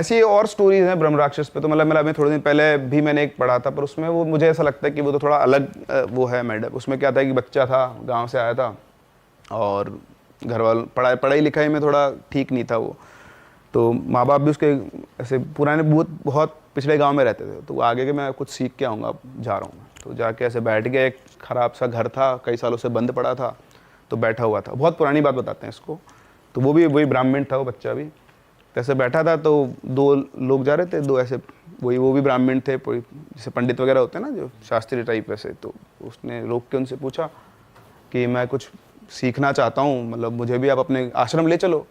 ऐसी और स्टोरीज हैं ब्रह्म राक्षस पे, तो मतलब मेरा मैं थोड़े दिन पहले भी मैंने एक पढ़ा था, पर उसमें वो मुझे ऐसा लगता है कि वो तो थोड़ा अलग वो है मैडम। उसमें क्या था कि बच्चा था, गांव से आया था और घर वालों पढ़ाई लिखाई में थोड़ा ठीक नहीं था वो, तो माँ बाप भी उसके ऐसे पुराने बहुत पिछड़े गांव में रहते थे, तो वो आगे के मैं कुछ सीख के आऊँगा, जा रहा हूँ मैं, तो जाके ऐसे बैठ गया। एक ख़राब सा घर था, कई सालों से बंद पड़ा था, तो बैठा हुआ था। बहुत पुरानी बात बताते हैं इसको। तो वो भी वही ब्राह्मण था, वो बच्चा भी ऐसे बैठा था, तो दो लोग जा रहे थे, दो ऐसे वो भी ब्राह्मण थे, जैसे पंडित वगैरह होते हैं ना, जो शास्त्रीय टाइप वैसे। तो उसने रोक के उनसे पूछा कि मैं कुछ सीखना चाहता हूँ, मतलब मुझे भी आप अपने आश्रम ले चलो।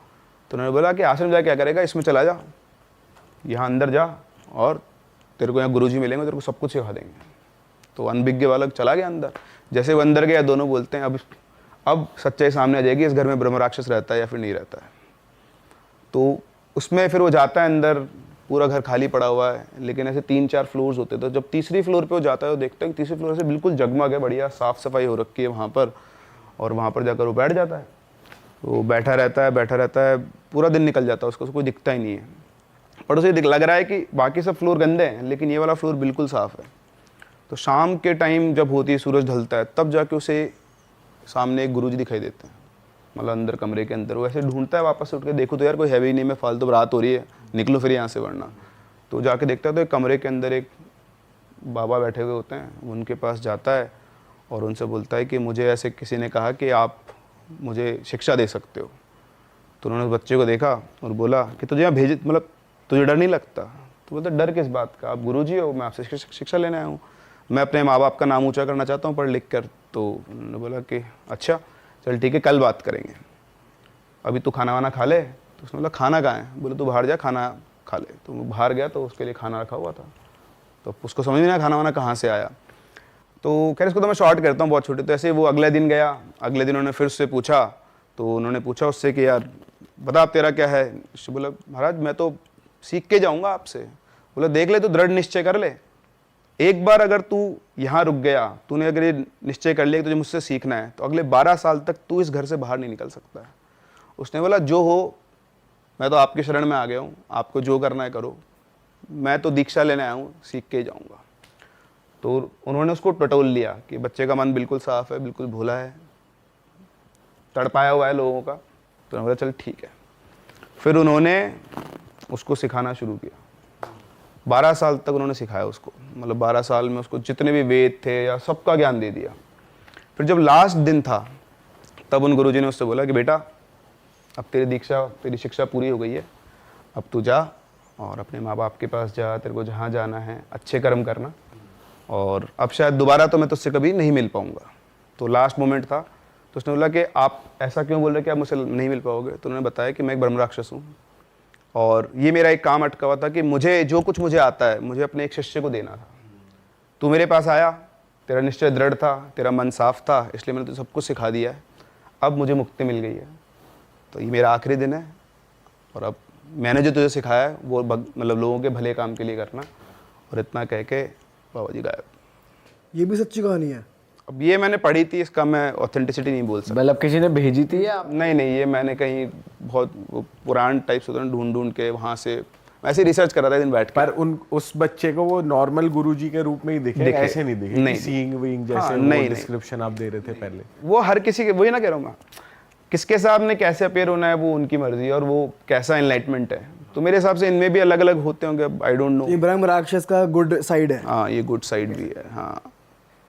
तो उन्होंने बोला कि आश्रम जा क्या करेगा, इसमें चला जा, यहाँ अंदर जा और तेरे को यहाँ गुरुजी मिलेंगे, तेरे को सब कुछ सिखा देंगे। तो अनभिज्ञ बालक चला गया अंदर। जैसे वो अंदर गया, दोनों बोलते हैं अब सच्चाई सामने आ जाएगी, इस घर में ब्रह्म राक्षस रहता है या फिर नहीं रहता है। तो उसमें फिर वो जाता है अंदर, पूरा घर खाली पड़ा हुआ है, लेकिन ऐसे 3-4 फ्लोर्स होते थे। जब तीसरी फ्लोर पे वो जाता है, वो देखता है कि तीसरी फ्लोर से बिल्कुल जगमग है, बढ़िया साफ़ सफाई हो रखी है वहाँ पर, और वहाँ पर जाकर वो बैठ जाता है। वो बैठा रहता है, पूरा दिन निकल जाता है उसको कोई दिखता ही नहीं है। पर उसे लग रहा है कि बाकी सब फ्लोर गंदे हैं, लेकिन ये वाला फ्लोर बिल्कुल साफ़ है। तो शाम के टाइम जब होती है, सूरज ढलता है, तब जाके उसे सामने एक गुरुजी दिखाई देते हैं, मतलब अंदर कमरे के अंदर। वो ऐसे ढूंढता है, वापस उठ के देखो तो यार कोई है भी नहीं, मैं फालतू रात हो रही है, निकलो फिर यहाँ से वरना। तो जाके देखता है तो एक कमरे के अंदर एक बाबा बैठे हुए होते हैं। उनके पास जाता है और उनसे बोलता है कि मुझे ऐसे किसी ने कहा कि आप मुझे शिक्षा दे सकते हो। तो उन्होंने उस बच्चे को देखा और बोला कि तुझे यहाँ भेज, मतलब तुझे डर नहीं लगता? तो बोलता डर किस बात का, आप गुरुजी हो, मैं आपसे शिक्षा लेने आया हूँ, मैं अपने माँ बाप का नाम ऊँचा करना चाहता हूँ पढ़ लिख कर। तो उन्होंने बोला कि अच्छा चल ठीक है, कल बात करेंगे, अभी तू खाना वाना खा ले। तो उसने बोला खाना कहाँ है? बोले तू बाहर जा, खाना खा ले। तो वो बाहर गया तो उसके लिए खाना रखा हुआ था, तो उसको समझ नहीं आया खाना वाना कहाँ से आया। तो खैर इसको तो मैं शॉर्ट करता हूँ बहुत छोटे। तो ऐसे वो अगले दिन गया, अगले दिन उन्होंने फिर उससे पूछा, तो उन्होंने पूछा उससे कि यार बता आप तेरा क्या है। उसने बोला महाराज मैं तो सीख के जाऊँगा आपसे। बोला देख ले, तू दृढ़ निश्चय कर ले, एक बार अगर तू यहाँ रुक गया, तूने अगर ये निश्चय कर लिया कि तुझे मुझसे सीखना है, तो अगले 12 साल तक तू इस घर से बाहर नहीं निकल सकता है। उसने बोला जो हो, मैं तो आपकी शरण में आ गया हूँ, आपको जो करना है करो, मैं तो दीक्षा लेने आया हूँ, सीख के ही जाऊँगा। तो उन्होंने उसको टटोल लिया कि बच्चे का मन बिल्कुल साफ है, बिल्कुल भोला है, तड़पाया हुआ है लोगों का। तो उन्होंने बोला चल ठीक है। फिर उन्होंने उसको सिखाना शुरू किया। 12 साल तक उन्होंने सिखाया उसको, मतलब 12 साल में उसको जितने भी वेद थे या सबका ज्ञान दे दिया। फिर जब लास्ट दिन था, तब उन गुरुजी ने उससे बोला कि बेटा अब तेरी शिक्षा पूरी हो गई है, अब तू जा और अपने माँ बाप के पास जा, तेरे को जहाँ जाना है अच्छे कर्म करना, और अब शायद दोबारा तो मैं तुझसे कभी नहीं मिल पाऊँगा। तो लास्ट मोमेंट था। तो उसने बोला कि आप ऐसा क्यों बोल रहे कि आप मुझसे नहीं मिल पाओगे? तो उन्होंने बताया कि मैं एक ब्रह्म राक्षस हूँ, और ये मेरा एक काम अटका हुआ था कि मुझे जो कुछ मुझे आता है, मुझे अपने एक शिष्य को देना था। तू मेरे पास आया, तेरा निश्चय दृढ़ था, तेरा मन साफ था, इसलिए मैंने तुझे सब कुछ सिखा दिया है। अब मुझे मुक्ति मिल गई है, तो ये मेरा आखिरी दिन है, और अब मैंने जो तुझे सिखाया है वो मतलब लोगों के भले काम के लिए करना। और इतना कह के बाबा जी गायब। ये भी सच्ची कहानी है? अब ये मैंने पढ़ी थी, इसका मैं ऑथेंटिसिटी नहीं बोल सकता। मतलब किसी ने भेजी थी या? नहीं, ये मैंने कहीं बहुत पुरान टाइप से ढूंढ के वहाँ से ऐसे रिसर्च कर रहा था दिन बैठ के। पर उस बच्चे को वो नॉर्मल गुरुजी के रूप में ही दिखे, ऐसे नहीं दिखे? नहीं, सीइंग विंग जैसे हाँ, वो डिस्क्रिप्शन आप दे रहे थे पहले, वो हर किसी के, वही ना कह रहा हूँ मैं, किसके सामने कैसे अपेयर होना है वो उनकी मर्जी है, और वो कैसा एनलाइटमेंट है। तो मेरे हिसाब से इनमें भी अलग अलग होते होंगे, आई डोंट नो। ये ब्रह्म राक्षस का गुड साइड है। हाँ, ये गुड साइड भी है। हाँ,